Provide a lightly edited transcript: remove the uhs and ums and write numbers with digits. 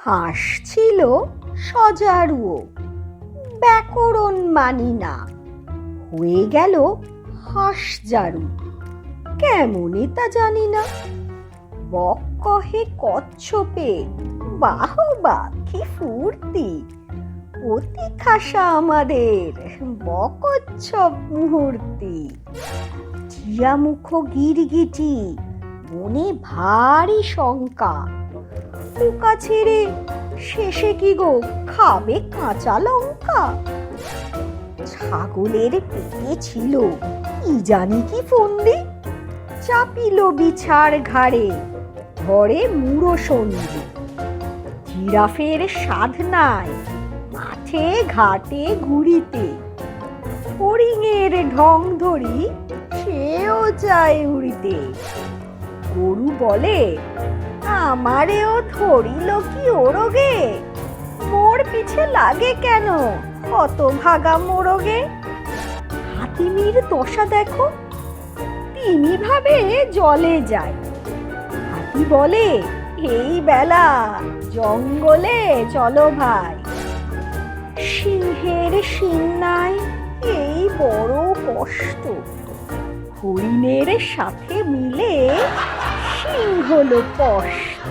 হাঁস ছিল সজারুও, ব্যাকরণ মানি না, হয়ে গেল হাঁসজারু। কেমনই তা জানি না। বক কহে কচ্ছপে, বাহ বাহ কি ফুর্তি, অতি খাসা আমাদের বকচ্ছপ মুহূর্তি। টিয়া মুখ গিরগিটি, মনে ভারী শঙ্কা, পোকা ছেড়ে শেষে কি গো খাবে কাঁচা লঙ্কা। ছাগলের পেটে ছিল কি জানি কি ফন্দি, চাপিল বিছার ঘাড়ে, ধরে মুড়ো সন্ধি। জিরাফের সাধ নাই মাঠে ঘাটে ঘুরিতে, ফড়িংয়ের ঢং ধরি সেও চায় উড়িতে। গরু বলে, আমারেও ধরিল কি ওরগে, মোর পিছে লাগে কেন কত ভাগা মোরগে। হাতিমির দশা দেখো, তিনি ভাবে জলে যায়। হাতি বলে, এই বেলা জঙ্গলে চলো ভাই। সিংহের শিং নাই, এই বড় কষ্ট, হরিণের সাথে মিলে সিংহ হলো কষ্ট।